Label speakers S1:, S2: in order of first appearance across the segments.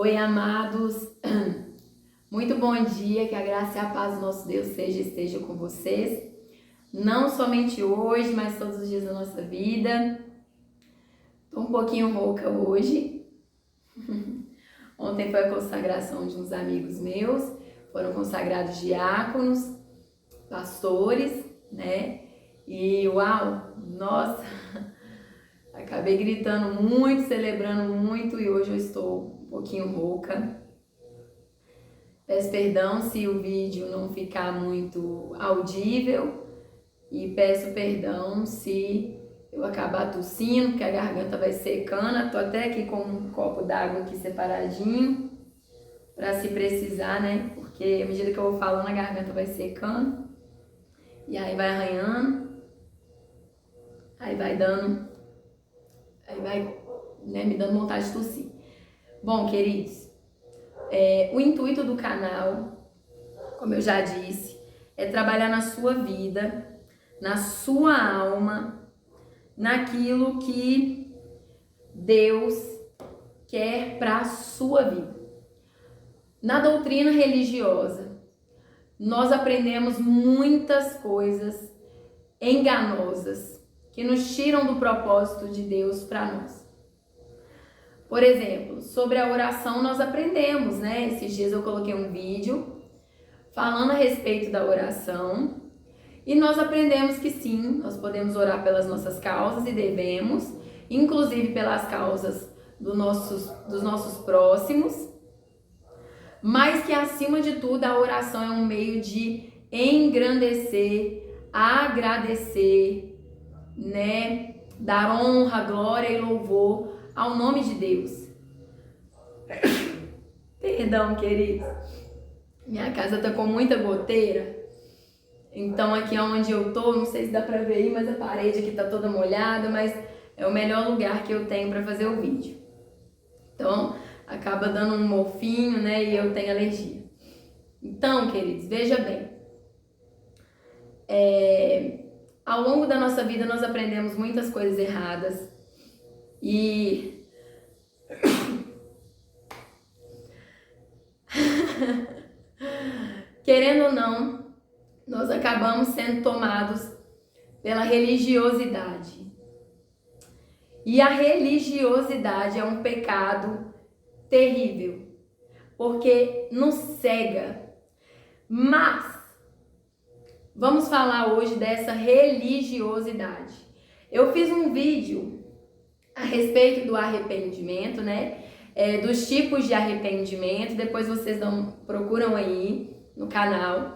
S1: Oi, amados. Muito bom dia, que a graça e a paz do nosso Deus esteja com vocês. Não somente hoje, mas todos os dias da nossa vida. Tô um pouquinho rouca hoje. Ontem foi a consagração de uns amigos meus. Foram consagrados diáconos, pastores, né? E uau, nossa, acabei gritando muito, celebrando muito e hoje eu estou um pouquinho rouca. Peço perdão se o vídeo não ficar muito audível e peço perdão se eu acabar tossindo, porque a garganta vai secando. Tô até aqui com um copo d'água aqui separadinho para se precisar, né? Porque à medida que eu vou falando a garganta vai secando e aí vai arranhando, aí vai dando, né, me dando vontade de tossir. Bom, queridos, o intuito do canal, como eu já disse, é trabalhar na sua vida, na sua alma, naquilo que Deus quer para a sua vida. Na doutrina religiosa, nós aprendemos muitas coisas enganosas que nos tiram do propósito de Deus para nós. Por exemplo, sobre a oração nós aprendemos, né? Esses dias eu coloquei um vídeo falando a respeito da oração e nós aprendemos que sim, nós podemos orar pelas nossas causas e devemos, inclusive pelas causas dos nossos próximos, mas que acima de tudo a oração é um meio de engrandecer, agradecer, né? Dar honra, glória e louvor ao nome de Deus. Perdão, queridos. Minha casa tá com muita goteira. Então aqui onde eu tô, não sei se dá pra ver aí, mas a parede aqui tá toda molhada, mas é o melhor lugar que eu tenho pra fazer o vídeo. Então acaba dando um mofinho, né, e eu tenho alergia. Então, queridos, veja bem. Ao longo da nossa vida nós aprendemos muitas coisas erradas e querendo ou não, nós acabamos sendo tomados pela religiosidade. E a religiosidade é um pecado terrível, porque nos cega. Mas vamos falar hoje dessa religiosidade. Eu fiz um vídeo a respeito do arrependimento, né? Dos tipos de arrependimento. Depois vocês procuram aí no canal.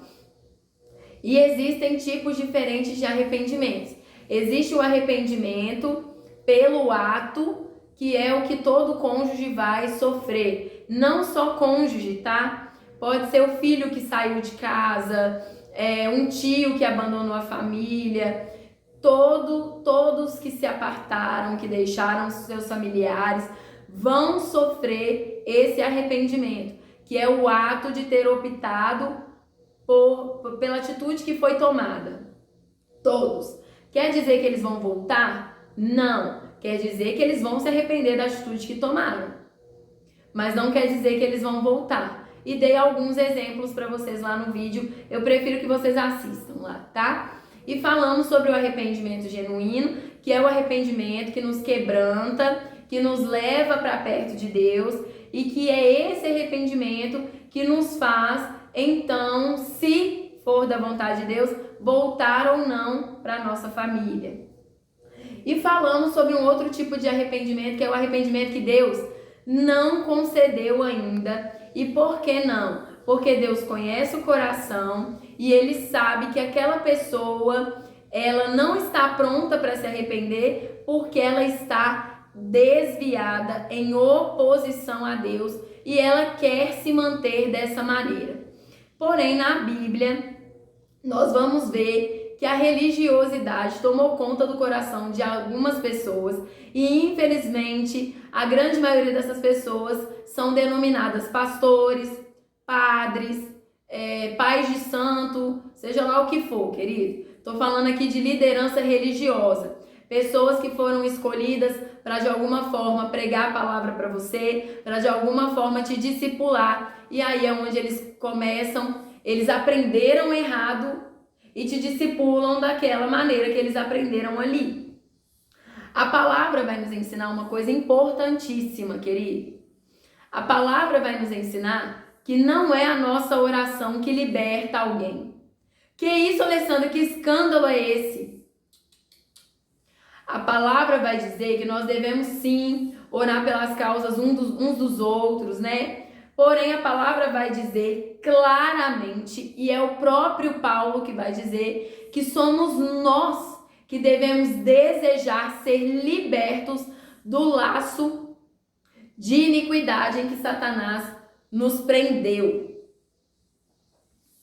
S1: E existem tipos diferentes de arrependimentos. Existe o arrependimento pelo ato, que é o que todo cônjuge vai sofrer. Não só cônjuge, tá? Pode ser o filho que saiu de casa, um tio que abandonou a família, todos que se apartaram, que deixaram seus familiares, vão sofrer esse arrependimento, que é o ato de ter optado pela atitude que foi tomada. Todos. Quer dizer que eles vão voltar? Não. Quer dizer que eles vão se arrepender da atitude que tomaram. Mas não quer dizer que eles vão voltar. E dei alguns exemplos para vocês lá no vídeo. Eu prefiro que vocês assistam lá, tá? E falamos sobre o arrependimento genuíno, que é o arrependimento que nos quebranta, que nos leva para perto de Deus e que é esse arrependimento que nos faz, então, se for da vontade de Deus, voltar ou não para nossa família. E falamos sobre um outro tipo de arrependimento, que é o arrependimento que Deus não concedeu ainda. E por que não? Porque Deus conhece o coração e Ele sabe que aquela pessoa, ela não está pronta para se arrepender porque ela está desviada, em oposição a Deus, e ela quer se manter dessa maneira. Porém, na Bíblia, nós vamos ver que a religiosidade tomou conta do coração de algumas pessoas e, infelizmente, a grande maioria dessas pessoas são denominadas pastores, padres, pais de santo, seja lá o que for, querido. Estou falando aqui de liderança religiosa. Pessoas que foram escolhidas para de alguma forma pregar a palavra para você, para de alguma forma te discipular. E aí é onde eles começam, eles aprenderam errado e te discipulam daquela maneira que eles aprenderam ali. A palavra vai nos ensinar uma coisa importantíssima, querido. A palavra vai nos ensinar que não é a nossa oração que liberta alguém. Que isso, Alessandra? Que escândalo é esse? A palavra vai dizer que nós devemos sim orar pelas causas uns dos outros, né? Porém, a palavra vai dizer claramente, e é o próprio Paulo que vai dizer, que somos nós que devemos desejar ser libertos do laço de iniquidade em que Satanás nos prendeu.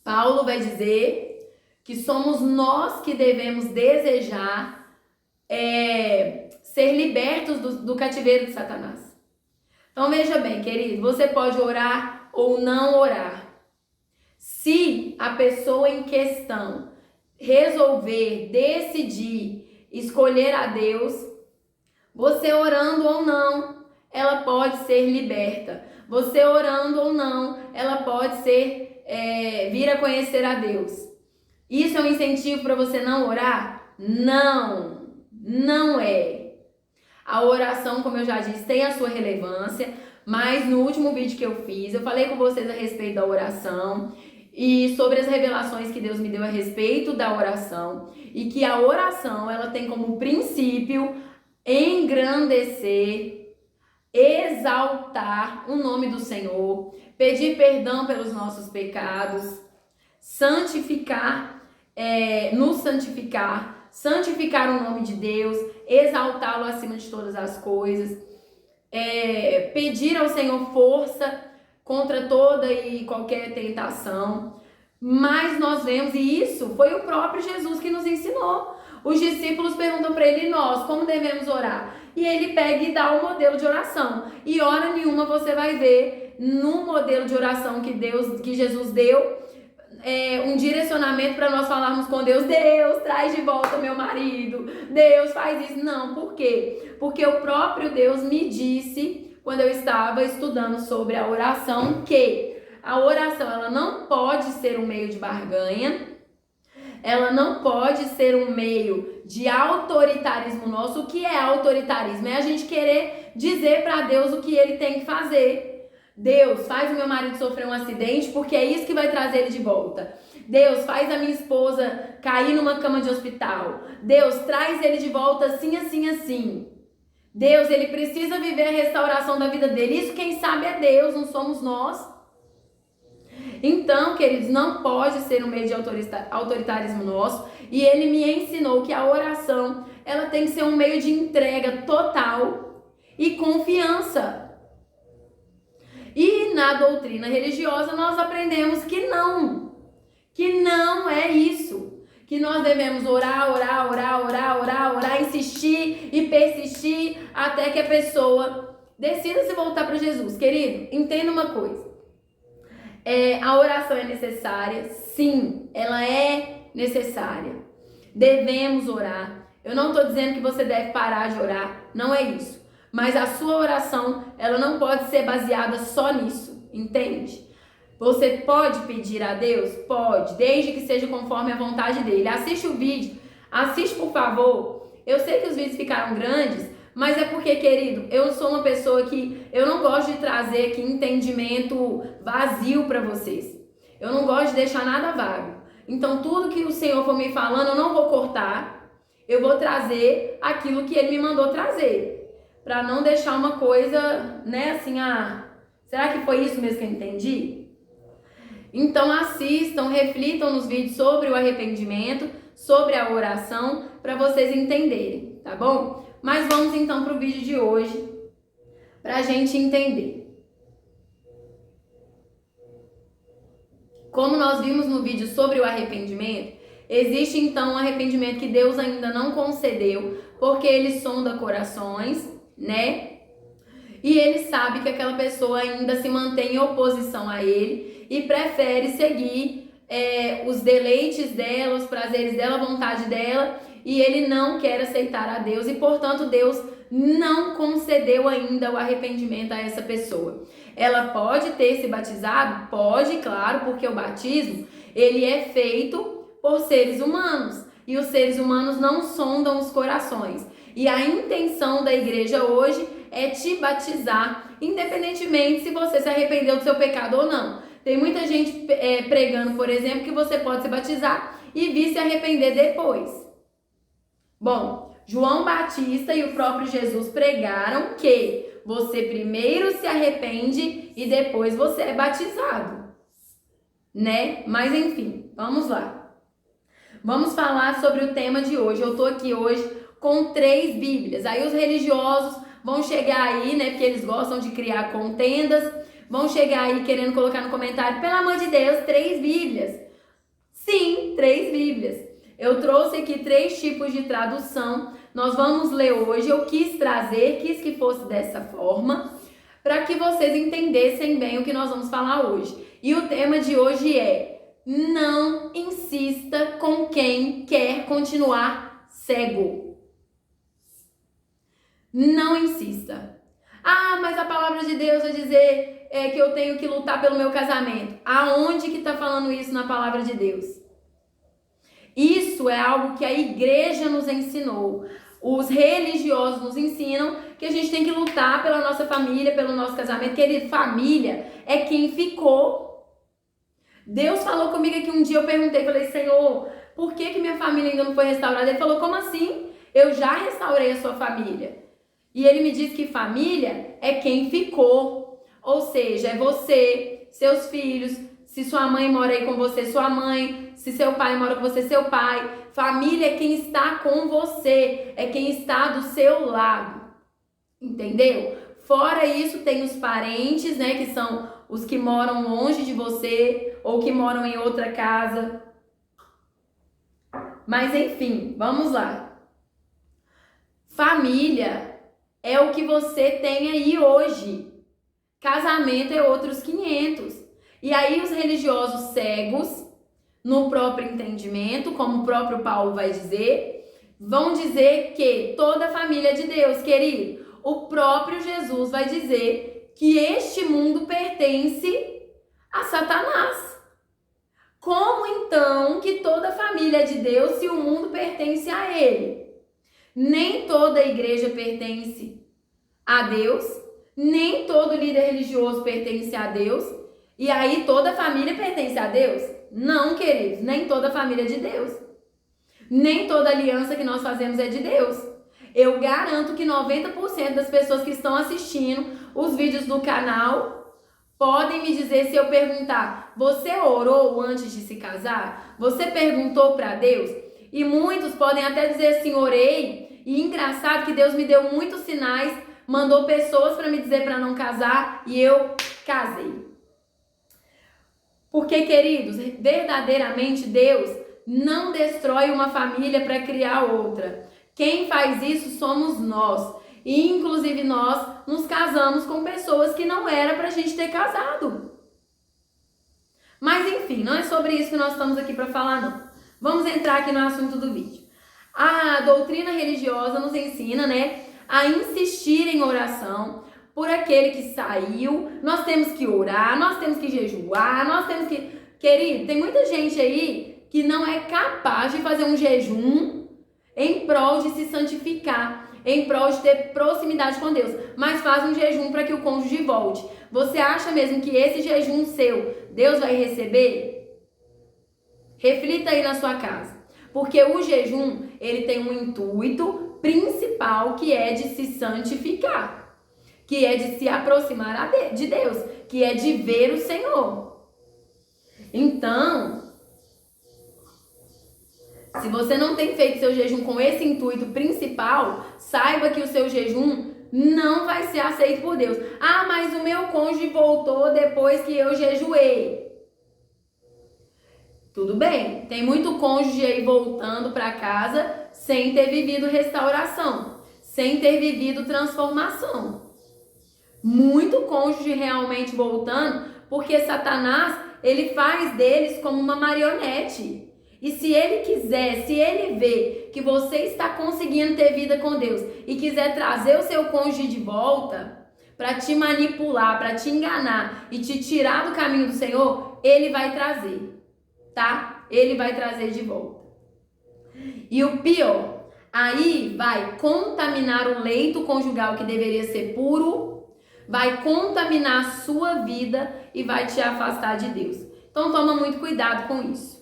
S1: Paulo vai dizer que somos nós que devemos desejar ser libertos do cativeiro de Satanás. Então veja bem, querido, você pode orar ou não orar. Se a pessoa em questão resolver, decidir, escolher a Deus, você orando ou não, ela pode ser liberta. Você orando ou não, ela pode vir a conhecer a Deus. Isso é um incentivo para você não orar? Não, não é. A oração, como eu já disse, tem a sua relevância, mas no último vídeo que eu fiz, eu falei com vocês a respeito da oração e sobre as revelações que Deus me deu a respeito da oração, e que a oração, ela tem como princípio engrandecer, exaltar o nome do Senhor, pedir perdão pelos nossos pecados, santificar, nos santificar o nome de Deus, exaltá-lo acima de todas as coisas, pedir ao Senhor força contra toda e qualquer tentação. Mas nós vemos, e isso foi o próprio Jesus que nos ensinou. Os discípulos perguntam para ele: nós, como devemos orar? E ele pega e dá o modelo de oração. E hora nenhuma você vai ver no modelo de oração que Jesus deu, um direcionamento para nós falarmos com Deus: Deus, traz de volta meu marido, Deus, faz isso. Não, por quê? Porque o próprio Deus me disse, quando eu estava estudando sobre a oração, que a oração, ela não pode ser um meio de barganha, ela não pode ser um meio de autoritarismo nosso. O que é autoritarismo? É a gente querer dizer para Deus o que ele tem que fazer. Deus, faz o meu marido sofrer um acidente, porque é isso que vai trazer ele de volta. Deus, faz a minha esposa cair numa cama de hospital. Deus, traz ele de volta assim, assim, assim. Deus, ele precisa viver a restauração da vida dele. Isso quem sabe é Deus, não somos nós. Então, queridos, não pode ser um meio de autoritarismo nosso. E ele me ensinou que a oração, ela tem que ser um meio de entrega total e confiança. E na doutrina religiosa nós aprendemos que não é isso. Que nós devemos orar, insistir e persistir até que a pessoa decida se voltar para Jesus. Querido, entenda uma coisa. A oração é necessária? Sim, ela é necessária. Devemos orar. Eu não estou dizendo que você deve parar de orar, não é isso. Mas a sua oração, ela não pode ser baseada só nisso, entende? Você pode pedir a Deus? Pode, desde que seja conforme a vontade dele. Assiste o vídeo, assiste por favor. Eu sei que os vídeos ficaram grandes, mas é porque, querido, eu sou uma pessoa que eu não gosto de trazer aqui entendimento vazio para vocês. Eu não gosto de deixar nada vago. Então, tudo que o Senhor for me falando, eu não vou cortar. Eu vou trazer aquilo que ele me mandou trazer. Para não deixar uma coisa, né, assim, será que foi isso mesmo que eu entendi? Então assistam, reflitam nos vídeos sobre o arrependimento, sobre a oração, para vocês entenderem, tá bom? Mas vamos então para o vídeo de hoje, para a gente entender. Como nós vimos no vídeo sobre o arrependimento, existe então um arrependimento que Deus ainda não concedeu, porque ele sonda corações, né? E ele sabe que aquela pessoa ainda se mantém em oposição a ele e prefere seguir os deleites dela, os prazeres dela, a vontade dela, e ele não quer aceitar a Deus, e portanto Deus não concedeu ainda o arrependimento a essa pessoa. Ela pode ter se batizado? Pode, claro, porque o batismo, ele é feito por seres humanos. E os seres humanos não sondam os corações. E a intenção da igreja hoje é te batizar, independentemente se você se arrependeu do seu pecado ou não. Tem muita gente pregando, por exemplo, que você pode se batizar e vir se arrepender depois. Bom, João Batista e o próprio Jesus pregaram que você primeiro se arrepende e depois você é batizado, né? Mas enfim, vamos lá. Vamos falar sobre o tema de hoje. Eu tô aqui hoje com 3 Bíblias. Aí os religiosos vão chegar aí, né? Porque eles gostam de criar contendas. Vão chegar aí querendo colocar no comentário, pelo amor de Deus, 3 Bíblias. Sim, 3 Bíblias. Eu trouxe aqui 3 tipos de tradução. Nós vamos ler hoje. Eu quis que fosse dessa forma, para que vocês entendessem bem o que nós vamos falar hoje. E o tema de hoje é: não insista com quem quer continuar cego. Não insista. Ah, mas a palavra de Deus vai dizer que eu tenho que lutar pelo meu casamento. Aonde que está falando isso na palavra de Deus? Isso é algo que a igreja nos ensinou. Os religiosos nos ensinam que a gente tem que lutar pela nossa família, pelo nosso casamento. Querido, família é quem ficou. Deus falou comigo aqui um dia, eu perguntei, falei, Senhor, por que minha família ainda não foi restaurada? Ele falou, como assim? Eu já restaurei a sua família. E ele me disse que família é quem ficou. Ou seja, é você, seus filhos, se sua mãe mora aí com você, sua mãe, se seu pai mora com você, seu pai. Família é quem está com você, é quem está do seu lado. Entendeu? Fora isso, tem os parentes, né, que são os que moram longe de você ou que moram em outra casa. Mas enfim, vamos lá. Família é o que você tem aí hoje. Casamento é outros 500. E aí os religiosos cegos, no próprio entendimento, como o próprio Paulo vai dizer, vão dizer que toda a família é de Deus, querido. O próprio Jesus vai dizer que este mundo pertence a Satanás. Como então que toda a família é de Deus se o mundo pertence a ele? Nem toda a igreja pertence a Deus, nem todo líder religioso pertence a Deus, e aí toda a família pertence a Deus? Não, queridos, nem toda a família é de Deus. Nem toda aliança que nós fazemos é de Deus. Eu garanto que 90% das pessoas que estão assistindo os vídeos do canal podem me dizer, se eu perguntar, você orou antes de se casar? Você perguntou para Deus? E muitos podem até dizer assim, orei, e engraçado que Deus me deu muitos sinais, mandou pessoas para me dizer para não casar, e eu casei. Porque, queridos, verdadeiramente Deus não destrói uma família para criar outra. Quem faz isso somos nós. E, inclusive, nós nos casamos com pessoas que não era para a gente ter casado. Mas, enfim, não é sobre isso que nós estamos aqui para falar, não. Vamos entrar aqui no assunto do vídeo. A doutrina religiosa nos ensina, né, a insistir em oração por aquele que saiu. Nós temos que orar, nós temos que jejuar, nós temos que... Querido, tem muita gente aí que não é capaz de fazer um jejum em prol de se santificar, em prol de ter proximidade com Deus, mas faz um jejum para que o cônjuge volte. Você acha mesmo que esse jejum seu, Deus vai receber? Reflita aí na sua casa. Porque o jejum, ele tem um intuito principal, que é de se santificar, que é de se aproximar de Deus, que é de ver o Senhor. Então, se você não tem feito seu jejum com esse intuito principal, saiba que o seu jejum não vai ser aceito por Deus. Ah, mas o meu cônjuge voltou depois que eu jejuei. Tudo bem, tem muito cônjuge aí voltando para casa sem ter vivido restauração, sem ter vivido transformação. Muito cônjuge realmente voltando, porque Satanás, ele faz deles como uma marionete. E se ele quiser, se ele vê que você está conseguindo ter vida com Deus e quiser trazer o seu cônjuge de volta para te manipular, para te enganar e te tirar do caminho do Senhor, ele vai trazer, tá? Ele vai trazer de volta. E o pior, aí vai contaminar o leito conjugal que deveria ser puro, vai contaminar a sua vida e vai te afastar de Deus. Então toma muito cuidado com isso.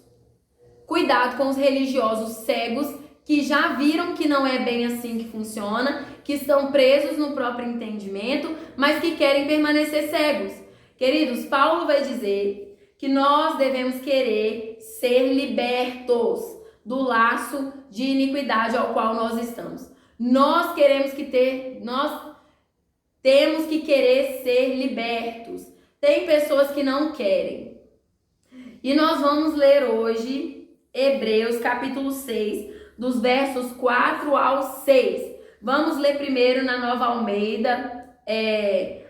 S1: Cuidado com os religiosos cegos que já viram que não é bem assim que funciona, que estão presos no próprio entendimento, mas que querem permanecer cegos. Queridos, Paulo vai dizer que nós devemos querer ser libertos do laço de iniquidade ao qual nós estamos. Nós temos que querer ser libertos. Tem pessoas que não querem. E nós vamos ler hoje Hebreus capítulo 6, dos versos 4 ao 6. Vamos ler primeiro na Nova Almeida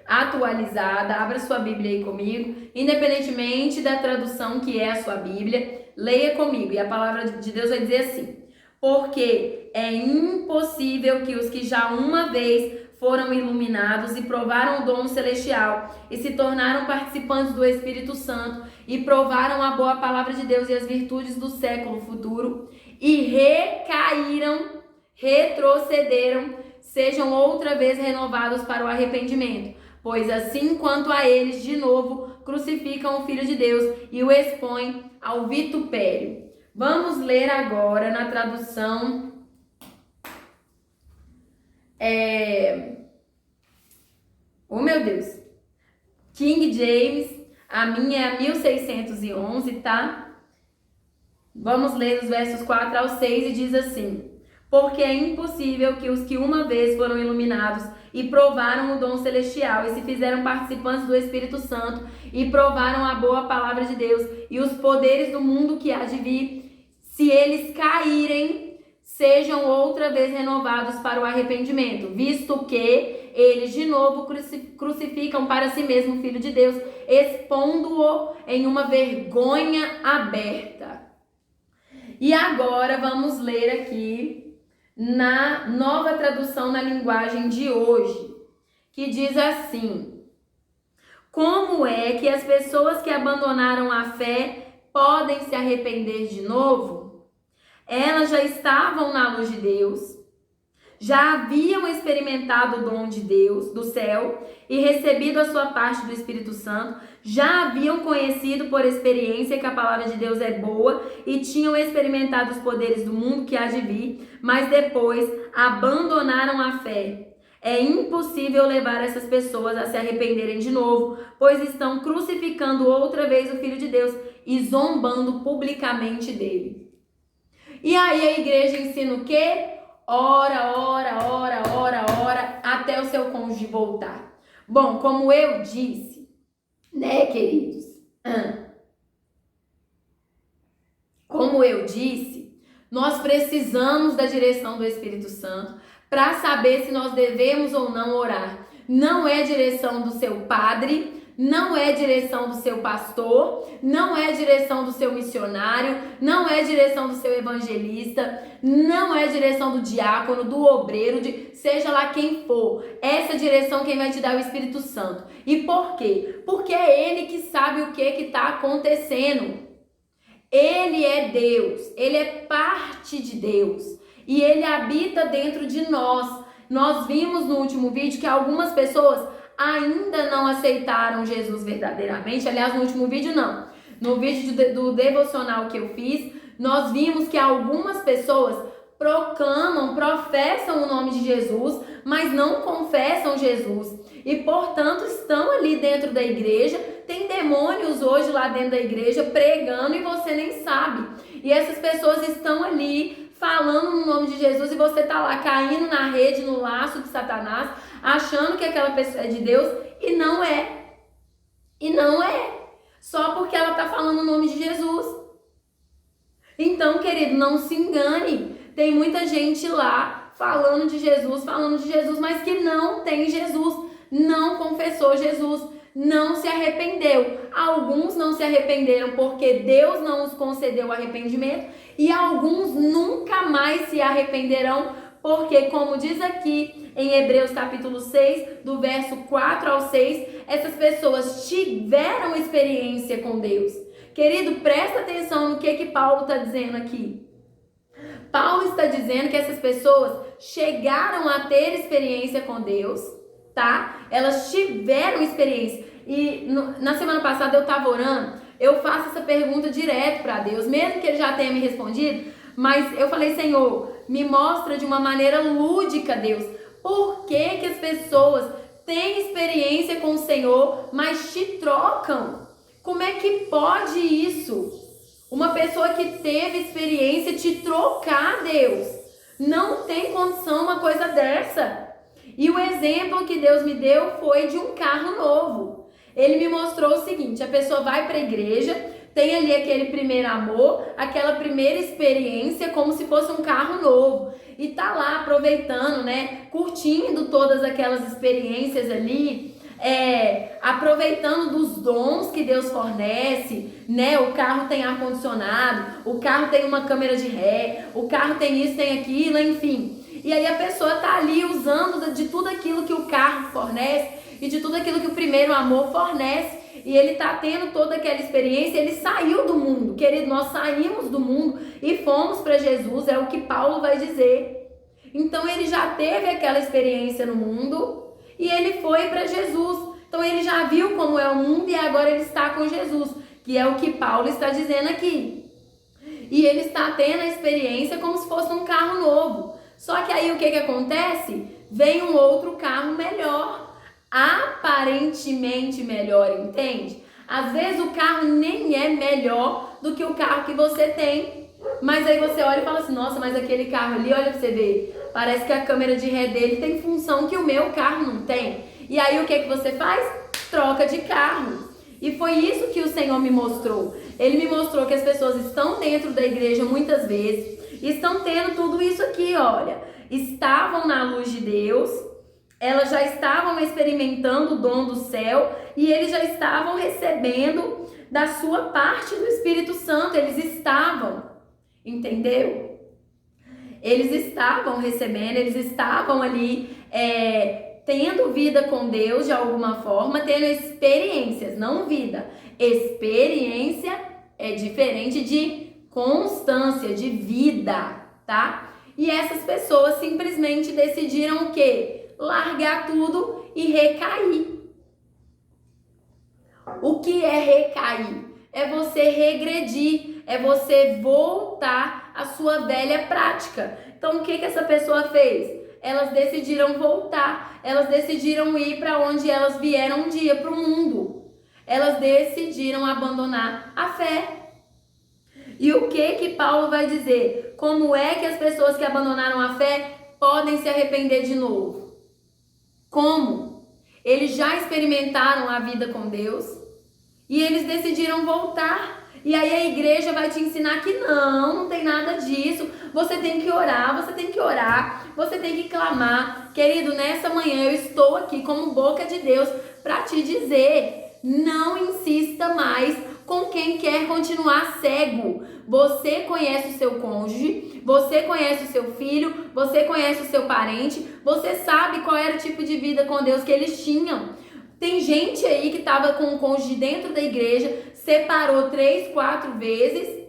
S1: atualizada. Abra sua Bíblia aí comigo. Independentemente da tradução que é a sua Bíblia, leia comigo. E a palavra de Deus vai dizer assim: porque é impossível que os que já uma vez foram iluminados e provaram o dom celestial e se tornaram participantes do Espírito Santo e provaram a boa palavra de Deus e as virtudes do século futuro e recaíram, retrocederam, sejam outra vez renovados para o arrependimento. Pois assim quanto a eles, de novo, crucificam o Filho de Deus e o expõem ao vitupério. Vamos ler agora na tradução King James. A minha é a 1611, tá? Vamos ler os versos 4 ao 6 e diz assim: porque é impossível que os que uma vez foram iluminados e provaram o dom celestial e se fizeram participantes do Espírito Santo e provaram a boa palavra de Deus e os poderes do mundo que há de vir, se eles caírem, sejam outra vez renovados para o arrependimento, visto que eles de novo crucificam para si mesmo o Filho de Deus, expondo-o em uma vergonha aberta. E agora vamos ler aqui na nova tradução na linguagem de hoje, que diz assim: como é que as pessoas que abandonaram a fé podem se arrepender de novo? Elas já estavam na luz de Deus, já haviam experimentado o dom de Deus, do céu, e recebido a sua parte do Espírito Santo, já haviam conhecido por experiência que a palavra de Deus é boa e tinham experimentado os poderes do mundo que há de vir, mas depois abandonaram a fé. É impossível levar essas pessoas a se arrependerem de novo, pois estão crucificando outra vez o Filho de Deus e zombando publicamente dele. E aí a igreja ensina o quê? Ora, até o seu cônjuge voltar. Bom, como eu disse, né, queridos? Como eu disse, nós precisamos da direção do Espírito Santo para saber se nós devemos ou não orar. Não é direção do seu padre, não é direção do seu pastor, não é direção do seu missionário, não é direção do seu evangelista, não é direção do diácono, do obreiro, seja lá quem for. Essa direção quem vai te dar é o Espírito Santo. E por quê? Porque é Ele que sabe o que está acontecendo. Ele é Deus, Ele é parte de Deus e Ele habita dentro de nós. Nós vimos no último vídeo que algumas pessoas ainda não aceitaram Jesus verdadeiramente. Aliás, no último vídeo não. No vídeo do devocional que eu fiz, nós vimos que algumas pessoas proclamam, professam o nome de Jesus, mas não confessam Jesus. E, portanto, estão ali dentro da igreja. Tem demônios hoje lá dentro da igreja pregando e você nem sabe. E essas pessoas estão ali falando no nome de Jesus e você tá lá caindo na rede, no laço de Satanás, achando que aquela pessoa é de Deus e não é. E não é. Só porque ela tá falando o nome de Jesus. Então, querido, não se engane. Tem muita gente lá falando de Jesus, mas que não tem Jesus, não confessou Jesus, não se arrependeu. Alguns não se arrependeram porque Deus não os concedeu arrependimento, e alguns nunca mais se arrependerão, porque, como diz aqui em Hebreus capítulo 6, do verso 4 ao 6, essas pessoas tiveram experiência com Deus. Querido, presta atenção no que Paulo está dizendo aqui. Paulo está dizendo que essas pessoas chegaram a ter experiência com Deus, tá? Elas tiveram experiência. E na semana passada eu estava orando, eu faço essa pergunta direto para Deus, mesmo que ele já tenha me respondido, mas eu falei, Senhor, me mostra de uma maneira lúdica, Deus, por que as pessoas têm experiência com o Senhor, mas te trocam? Como é que pode isso? Uma pessoa que teve experiência te trocar, Deus. Não tem condição uma coisa dessa. E o exemplo que Deus me deu foi de um carro novo. Ele me mostrou o seguinte: a pessoa vai para a igreja, tem ali aquele primeiro amor, aquela primeira experiência, como se fosse um carro novo. E tá lá aproveitando, né? Curtindo todas aquelas experiências ali. Aproveitando dos dons que Deus fornece, né? O carro tem ar-condicionado, o carro tem uma câmera de ré, o carro tem isso, tem aquilo, enfim. E aí a pessoa tá ali usando de tudo aquilo que o carro fornece e de tudo aquilo que o primeiro amor fornece. E ele tá tendo toda aquela experiência, ele saiu do mundo. Querido, nós saímos do mundo e fomos para Jesus, é o que Paulo vai dizer. Então ele já teve aquela experiência no mundo e ele foi para Jesus. Então ele já viu como é o mundo e agora ele está com Jesus, que é o que Paulo está dizendo aqui. E ele está tendo a experiência como se fosse um carro novo. Só que aí o que acontece? Vem um outro carro melhor, aparentemente melhor, entende? Às vezes o carro nem é melhor do que o carro que você tem. Mas aí você olha e fala assim, nossa, mas aquele carro ali, olha pra você ver, parece que a câmera de ré dele tem função que o meu carro não tem. E aí o que você faz? Troca de carro. E foi isso que o Senhor me mostrou. Ele me mostrou que as pessoas estão dentro da igreja muitas vezes, estão tendo tudo isso aqui, olha. Estavam na luz de Deus, elas já estavam experimentando o dom do céu e eles já estavam recebendo da sua parte do Espírito Santo. Eles estavam, entendeu? Eles estavam recebendo, eles estavam ali tendo vida com Deus de alguma forma, tendo experiências, não vida. Experiência é diferente de constância, de vida, tá? E essas pessoas simplesmente decidiram o quê? Largar tudo e recair. O que é recair? É você regredir, é você voltar à sua velha prática. Então o que essa pessoa fez? Elas decidiram voltar, elas decidiram ir para onde elas vieram um dia, para o mundo. Elas decidiram abandonar a fé. E o que Paulo vai dizer? Como é que as pessoas que abandonaram a fé podem se arrepender de novo? Como? Eles já experimentaram a vida com Deus e eles decidiram voltar. E aí a igreja vai te ensinar que não tem nada disso. Você tem que orar, você tem que orar, você tem que clamar. Querido, nessa manhã eu estou aqui como boca de Deus para te dizer, não insista mais com quem quer continuar cego. Você conhece o seu cônjuge, você conhece o seu filho, você conhece o seu parente, você sabe qual era o tipo de vida com Deus que eles tinham. Tem gente aí que estava com o cônjuge dentro da igreja, separou 3, 4 vezes,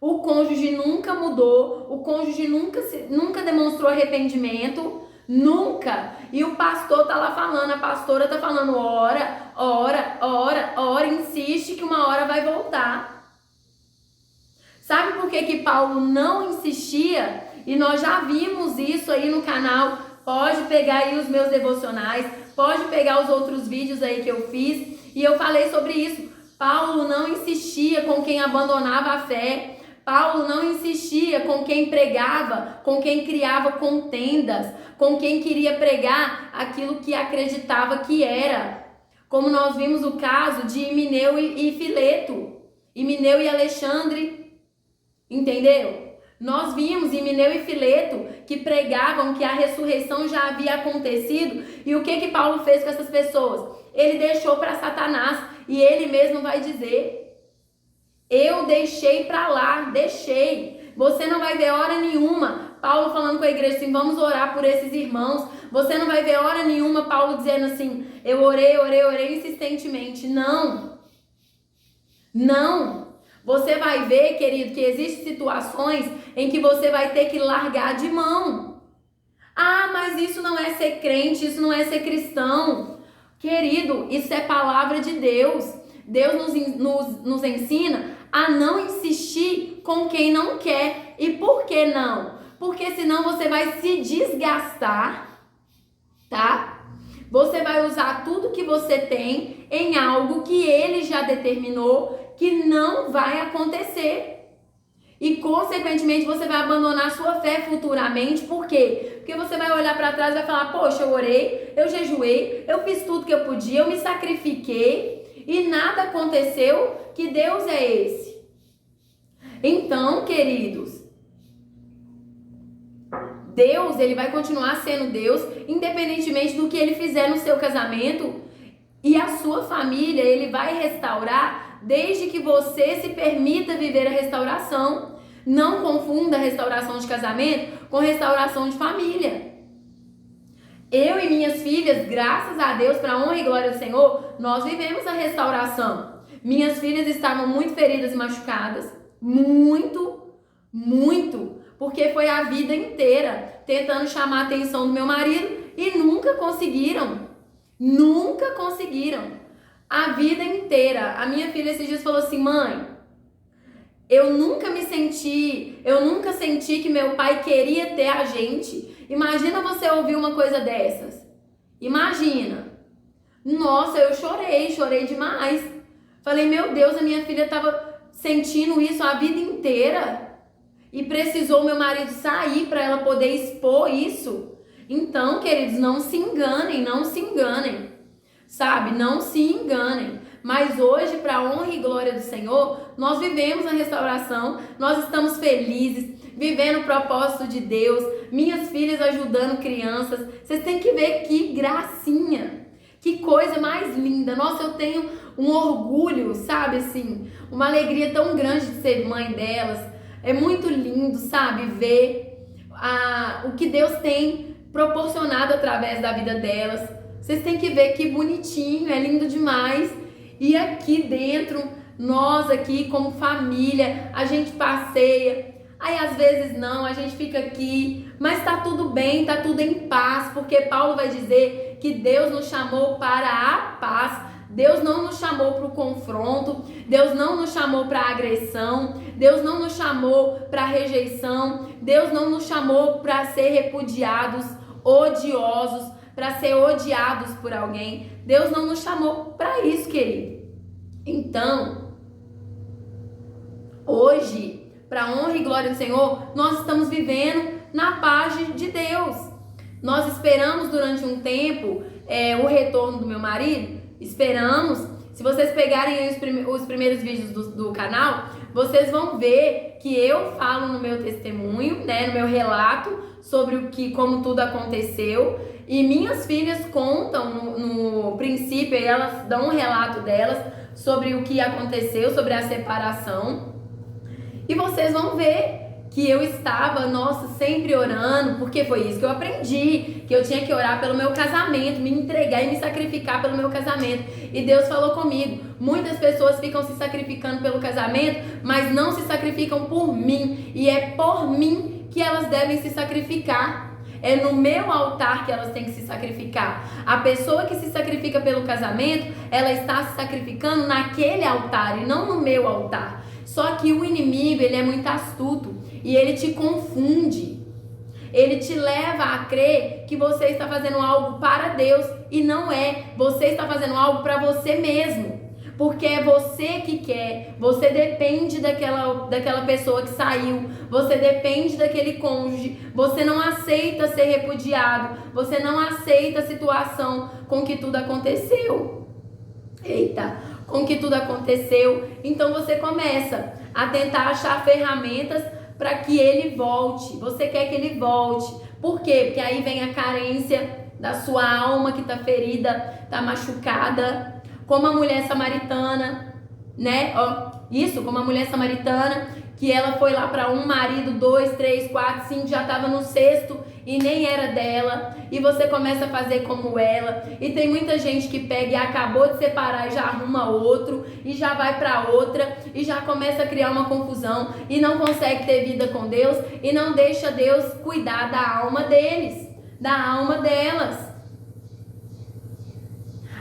S1: o cônjuge nunca mudou, o cônjuge nunca demonstrou arrependimento, nunca. E o pastor tá lá falando, a pastora tá falando, ora, ora, ora, ora, insiste que uma hora vai voltar. Sabe por que Paulo não insistia? E nós já vimos isso aí no canal. Pode pegar aí os meus devocionais, pode pegar os outros vídeos aí que eu fiz. E eu falei sobre isso. Paulo não insistia com quem abandonava a fé. Paulo não insistia com quem pregava, com quem criava contendas, com quem queria pregar aquilo que acreditava que era. Como nós vimos o caso de Himeneu e Fileto. Himeneu e Alexandre. Entendeu? Nós vimos em Mineu e Fileto que pregavam que a ressurreição já havia acontecido. E o que Paulo fez com essas pessoas? Ele deixou para Satanás. E ele mesmo vai dizer: eu deixei para lá, deixei. Você não vai ver hora nenhuma Paulo falando com a igreja assim: vamos orar por esses irmãos. Você não vai ver hora nenhuma Paulo dizendo assim: eu orei insistentemente. Não. Não. Você vai ver, querido, que existem situações em que você vai ter que largar de mão. Ah, mas isso não é ser crente, isso não é ser cristão. Querido, isso é palavra de Deus. Deus nos ensina a não insistir com quem não quer. E por que não? Porque senão você vai se desgastar, tá? Você vai usar tudo que você tem em algo que ele já determinou que não vai acontecer. E, consequentemente, você vai abandonar sua fé futuramente. Por quê? Porque você vai olhar para trás e vai falar: poxa, eu orei, eu jejuei, eu fiz tudo que eu podia, eu me sacrifiquei e nada aconteceu. Que Deus é esse? Então, queridos, Deus, ele vai continuar sendo Deus, independentemente do que ele fizer no seu casamento. E a sua família, ele vai restaurar desde que você se permita viver a restauração. Não confunda restauração de casamento com restauração de família. Eu e minhas filhas, graças a Deus, para a honra e glória do Senhor, nós vivemos a restauração. Minhas filhas estavam muito feridas e machucadas. Muito, porque foi a vida inteira tentando chamar a atenção do meu marido e nunca conseguiram. A vida inteira. A minha filha esses dias falou assim: mãe, eu nunca senti que meu pai queria ter a gente. Imagina você ouvir uma coisa dessas. Imagina. Nossa, eu chorei demais. Falei: meu Deus, a minha filha estava sentindo isso a vida inteira e precisou meu marido sair para ela poder expor isso. Então, queridos, não se enganem, sabe? Não se enganem. Mas hoje, para a honra e glória do Senhor, nós vivemos a restauração, nós estamos felizes, vivendo o propósito de Deus, minhas filhas ajudando crianças. Vocês têm que ver que gracinha, que coisa mais linda. Nossa, eu tenho um orgulho, sabe, assim, uma alegria tão grande de ser mãe delas. É muito lindo, sabe, ver o que Deus tem proporcionado através da vida delas. Vocês têm que ver que bonitinho, é lindo demais. E aqui dentro, nós aqui como família, a gente passeia. Aí às vezes não, a gente fica aqui, mas tá tudo bem, tá tudo em paz, porque Paulo vai dizer que Deus nos chamou para a paz. Deus não nos chamou para o confronto, Deus não nos chamou para a agressão, Deus não nos chamou para a rejeição, Deus não nos chamou para ser repudiados, odiosos, para ser odiados por alguém. Deus não nos chamou para isso, querido. Então, hoje, para a honra e glória do Senhor, nós estamos vivendo na paz de Deus. Nós esperamos durante um tempo o retorno do meu marido. Esperamos. Se vocês pegarem aí os primeiros vídeos do canal, vocês vão ver que eu falo no meu testemunho, né, no meu relato sobre como tudo aconteceu. E minhas filhas contam no princípio, elas dão um relato delas sobre o que aconteceu, sobre a separação. E vocês vão ver que eu estava, nossa, sempre orando, porque foi isso que eu aprendi, que eu tinha que orar pelo meu casamento, me entregar e me sacrificar pelo meu casamento. E Deus falou comigo: muitas pessoas ficam se sacrificando pelo casamento, mas não se sacrificam por mim, e é por mim que elas devem se sacrificar. É no meu altar que elas têm que se sacrificar. A pessoa que se sacrifica pelo casamento, ela está se sacrificando naquele altar e não no meu altar. Só que o inimigo, ele é muito astuto e ele te confunde. Ele te leva a crer que você está fazendo algo para Deus e não é. Você está fazendo algo para você mesmo. Porque é você que quer, você depende daquela pessoa que saiu, você depende daquele cônjuge, você não aceita ser repudiado, você não aceita a situação com que tudo aconteceu. Com que tudo aconteceu. Então você começa a tentar achar ferramentas para que ele volte. Você quer que ele volte. Por quê? Porque aí vem a carência da sua alma que está ferida, está machucada. Como a mulher samaritana, né? Isso, como a mulher samaritana, que ela foi lá para um marido, 2, 3, 4, 5, já estava no sexto e nem era dela, e você começa a fazer como ela. E tem muita gente que pega e acabou de separar e já arruma outro, e já vai para outra, e já começa a criar uma confusão, e não consegue ter vida com Deus, e não deixa Deus cuidar da alma deles, da alma delas.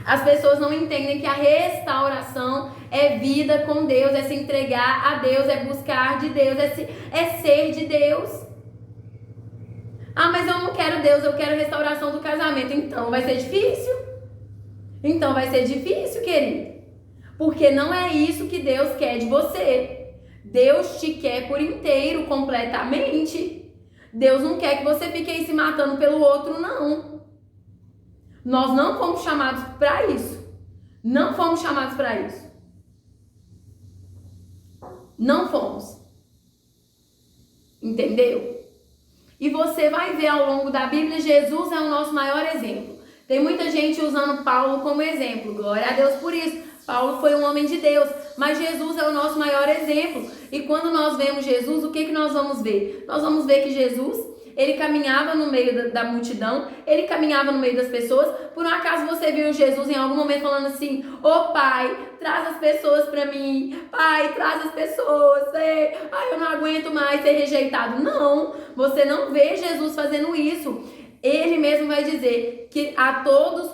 S1: As pessoas não entendem que a restauração é vida com Deus, é se entregar a Deus, é buscar de Deus, é ser de Deus. Ah, mas eu não quero Deus, eu quero restauração do casamento. Então vai ser difícil. Então vai ser difícil, querido. Porque não é isso que Deus quer de você. Deus te quer por inteiro, completamente. Deus não quer que você fique aí se matando pelo outro, não. Nós não fomos chamados para isso. Não fomos chamados para isso. Não fomos. Entendeu? E você vai ver ao longo da Bíblia, Jesus é o nosso maior exemplo. Tem muita gente usando Paulo como exemplo. Glória a Deus por isso. Paulo foi um homem de Deus, mas Jesus é o nosso maior exemplo. E quando nós vemos Jesus, o que nós vamos ver? Nós vamos ver que Jesus, ele caminhava no meio da multidão, ele caminhava no meio das pessoas. Por um acaso você viu Jesus em algum momento falando assim: ô Pai, traz as pessoas pra mim, Pai, traz as pessoas, ai, eu não aguento mais ser rejeitado. Não, você não vê Jesus fazendo isso. Ele mesmo vai dizer que a todos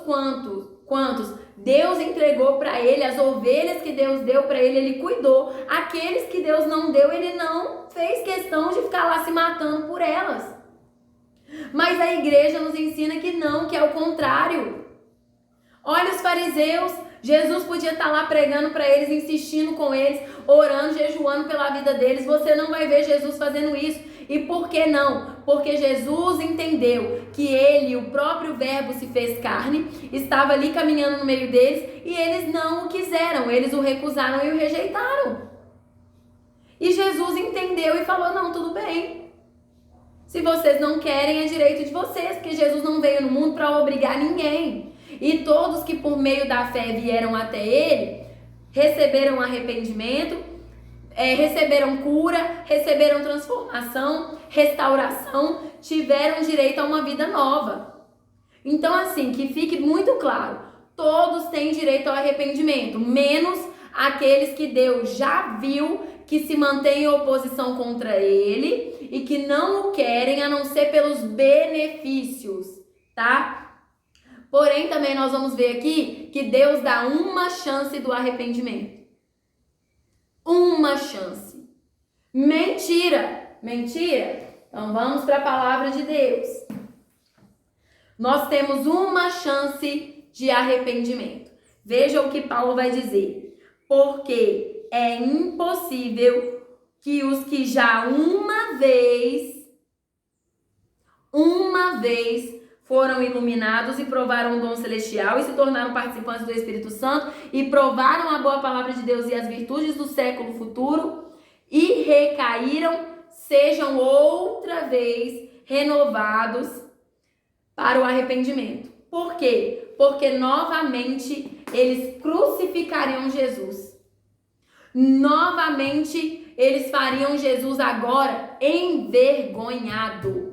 S1: quantos Deus entregou para ele, as ovelhas que Deus deu para ele, ele cuidou. Aqueles que Deus não deu, ele não fez questão de ficar lá se matando por elas. Mas a igreja nos ensina que não, que é o contrário. Olha os fariseus, Jesus podia estar lá pregando para eles, insistindo com eles, orando, jejuando pela vida deles. Você não vai ver Jesus fazendo isso. E por que não? Porque Jesus entendeu que ele, o próprio Verbo se fez carne, estava ali caminhando no meio deles e eles não o quiseram, eles o recusaram e o rejeitaram. E Jesus entendeu e falou: não, tudo bem. Se vocês não querem, é direito de vocês, porque Jesus não veio no mundo para obrigar ninguém. E todos que por meio da fé vieram até ele, receberam arrependimento, receberam cura, receberam transformação, restauração, tiveram direito a uma vida nova. Então, assim, que fique muito claro, todos têm direito ao arrependimento, menos aqueles que Deus já viu que se mantêm em oposição contra ele e que não o querem a não ser pelos benefícios, tá? Porém, também nós vamos ver aqui que Deus dá uma chance do arrependimento. Uma chance. Mentira! Mentira? Então vamos para a palavra de Deus. Nós temos uma chance de arrependimento. Veja o que Paulo vai dizer. Porque é impossível que os que já uma vez foram iluminados e provaram o dom celestial e se tornaram participantes do Espírito Santo e provaram a boa palavra de Deus e as virtudes do século futuro e recaíram, sejam outra vez renovados para o arrependimento. Por quê? Porque novamente eles crucificariam Jesus. Novamente eles fariam Jesus agora envergonhado.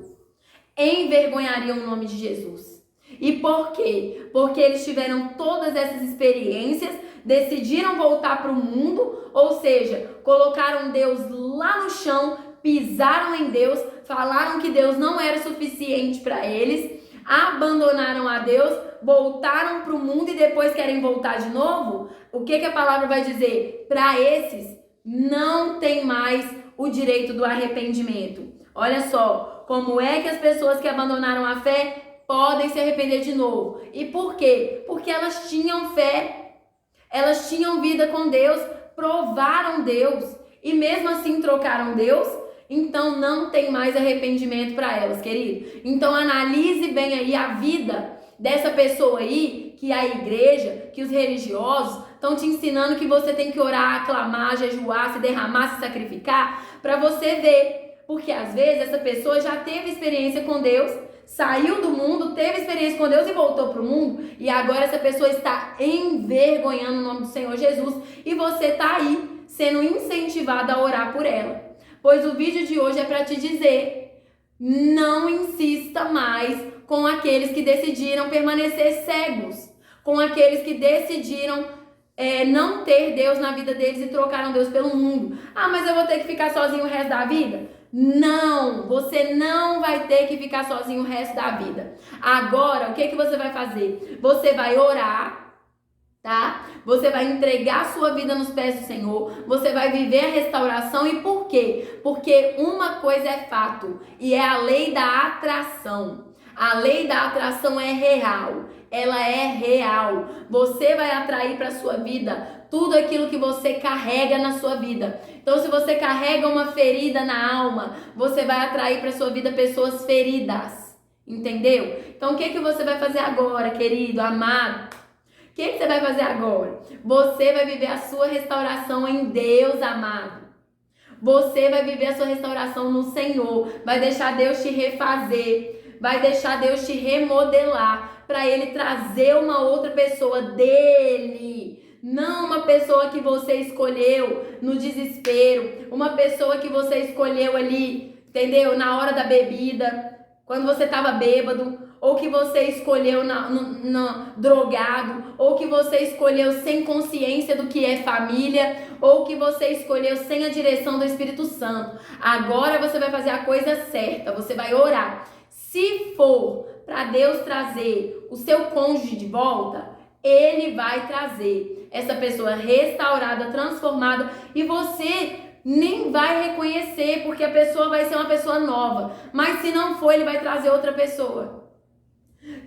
S1: Envergonhariam o nome de Jesus. E por quê? Porque eles tiveram todas essas experiências, decidiram voltar para o mundo, ou seja, colocaram Deus lá no chão, pisaram em Deus, falaram que Deus não era suficiente para eles, abandonaram a Deus, voltaram para o mundo e depois querem voltar de novo. O que a palavra vai dizer? Para esses, não tem mais o direito do arrependimento. Olha só, como é que as pessoas que abandonaram a fé podem se arrepender de novo? E por quê? Porque elas tinham fé, elas tinham vida com Deus, provaram Deus e mesmo assim trocaram Deus. Então não tem mais arrependimento para elas, querido. Então analise bem aí a vida dessa pessoa aí, que a igreja, que os religiosos estão te ensinando que você tem que orar, clamar, jejuar, se derramar, se sacrificar, para você ver. Porque às vezes essa pessoa já teve experiência com Deus, saiu do mundo, teve experiência com Deus e voltou para o mundo, e agora essa pessoa está envergonhando o nome do Senhor Jesus, e você está aí sendo incentivado a orar por ela. Pois o vídeo de hoje é para te dizer: não insista mais com aqueles que decidiram permanecer cegos, com aqueles que decidiram não ter Deus na vida deles e trocaram Deus pelo mundo. Ah, mas eu vou ter que ficar sozinho o resto da vida? Não, você não vai ter que ficar sozinho o resto da vida. Agora, o que você vai fazer? Você vai orar, tá? Você vai entregar a sua vida nos pés do Senhor. Você vai viver a restauração. E por quê? Porque uma coisa é fato, e é a lei da atração. A lei da atração é real. Ela é real. Você vai atrair para sua vida tudo aquilo que você carrega na sua vida. Então, se você carrega uma ferida na alma, você vai atrair para sua vida pessoas feridas. Entendeu? Então, o que você vai fazer agora, querido, amado? O que você vai fazer agora? Você vai viver a sua restauração em Deus, amado. Você vai viver a sua restauração no Senhor. Vai deixar Deus te refazer. Vai deixar Deus te remodelar, para Ele trazer uma outra pessoa dele. Não uma pessoa que você escolheu no desespero, uma pessoa que você escolheu ali, entendeu? Na hora da bebida, quando você estava bêbado, ou que você escolheu drogado, ou que você escolheu sem consciência do que é família, ou que você escolheu sem a direção do Espírito Santo. Agora você vai fazer a coisa certa, você vai orar. Se for para Deus trazer o seu cônjuge de volta, Ele vai trazer essa pessoa restaurada, transformada, e você nem vai reconhecer, porque a pessoa vai ser uma pessoa nova. Mas se não for, Ele vai trazer outra pessoa.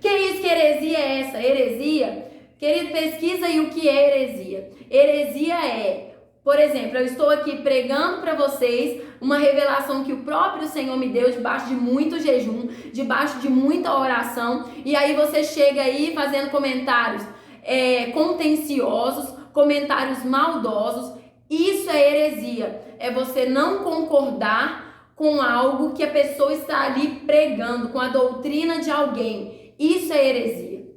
S1: Que isso, que heresia é essa? Heresia? Querido, pesquisa aí o que é heresia. Heresia é, por exemplo, eu estou aqui pregando para vocês uma revelação que o próprio Senhor me deu debaixo de muito jejum, debaixo de muita oração, e aí você chega aí fazendo comentários contenciosos, comentários maldosos. Isso é heresia. É você não concordar com algo que a pessoa está ali pregando, com a doutrina de alguém. Isso é heresia.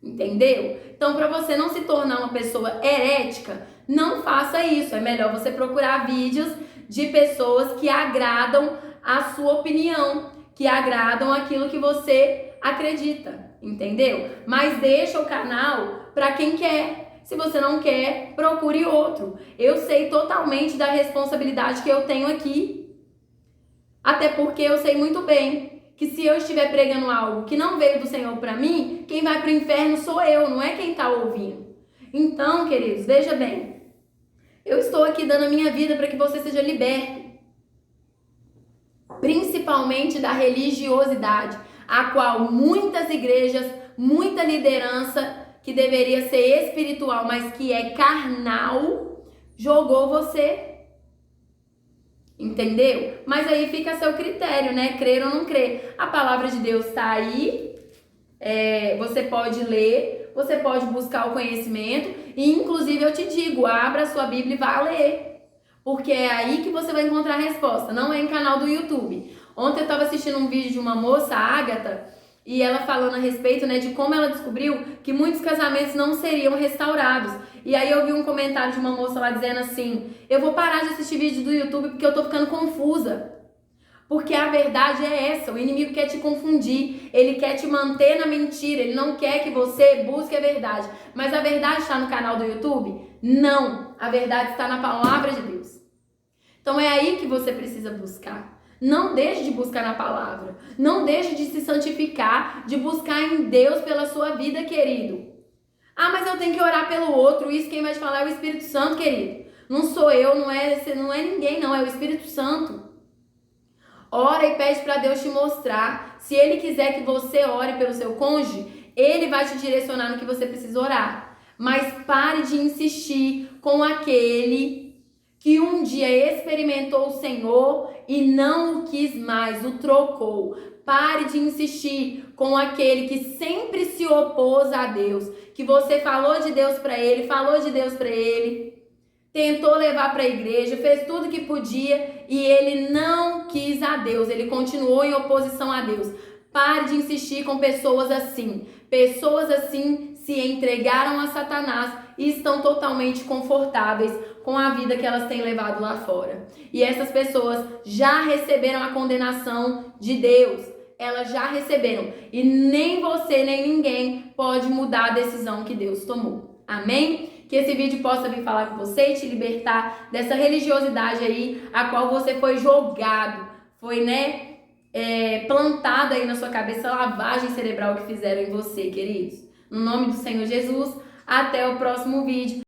S1: Entendeu? Então, para você não se tornar uma pessoa herética, não faça isso. É melhor você procurar vídeos de pessoas que agradam a sua opinião, que agradam aquilo que você acredita, entendeu? Mas deixa o canal para quem quer. Se você não quer, procure outro. Eu sei totalmente da responsabilidade que eu tenho aqui. Até porque eu sei muito bem que se eu estiver pregando algo que não veio do Senhor para mim, quem vai para o inferno sou eu, não é quem está ouvindo. Então, queridos, veja bem. Eu estou aqui dando a minha vida para que você seja liberto. Principalmente da religiosidade, a qual muitas igrejas, muita liderança que deveria ser espiritual, mas que é carnal, jogou você. Entendeu? Mas aí fica a seu critério, né? Crer ou não crer. A palavra de Deus está aí. Você pode ler, você pode buscar o conhecimento. E inclusive eu te digo, abra a sua Bíblia e vá ler. Porque é aí que você vai encontrar a resposta. Não é em canal do YouTube. Ontem eu estava assistindo um vídeo de uma moça, a Ágata, e ela falando a respeito, né, de como ela descobriu que muitos casamentos não seriam restaurados. E aí eu vi um comentário de uma moça lá dizendo assim: eu vou parar de assistir vídeo do YouTube porque eu tô ficando confusa. Porque a verdade é essa, o inimigo quer te confundir, ele quer te manter na mentira, ele não quer que você busque a verdade. Mas a verdade está no canal do YouTube? Não, a verdade está na palavra de Deus. Então é aí que você precisa buscar. Não deixe de buscar na palavra. Não deixe de se santificar, de buscar em Deus pela sua vida, querido. Ah, mas eu tenho que orar pelo outro. Isso quem vai te falar é o Espírito Santo, querido. Não sou eu, não é ninguém, não. É o Espírito Santo. Ora e pede para Deus te mostrar. Se Ele quiser que você ore pelo seu cônjuge, Ele vai te direcionar no que você precisa orar. Mas pare de insistir com aquele que um dia experimentou o Senhor e não o quis mais, o trocou. Pare de insistir com aquele que sempre se opôs a Deus, que você falou de Deus para ele, tentou levar para a igreja, fez tudo que podia e ele não quis a Deus, ele continuou em oposição a Deus. Pare de insistir com pessoas assim. Pessoas assim se entregaram a Satanás e estão totalmente confortáveis com a vida que elas têm levado lá fora. E essas pessoas já receberam a condenação de Deus. Elas já receberam. E nem você, nem ninguém pode mudar a decisão que Deus tomou. Amém? Que esse vídeo possa vir falar com você e te libertar dessa religiosidade aí, a qual você foi jogado, foi, plantada aí na sua cabeça, lavagem cerebral que fizeram em você, queridos. No nome do Senhor Jesus, até o próximo vídeo.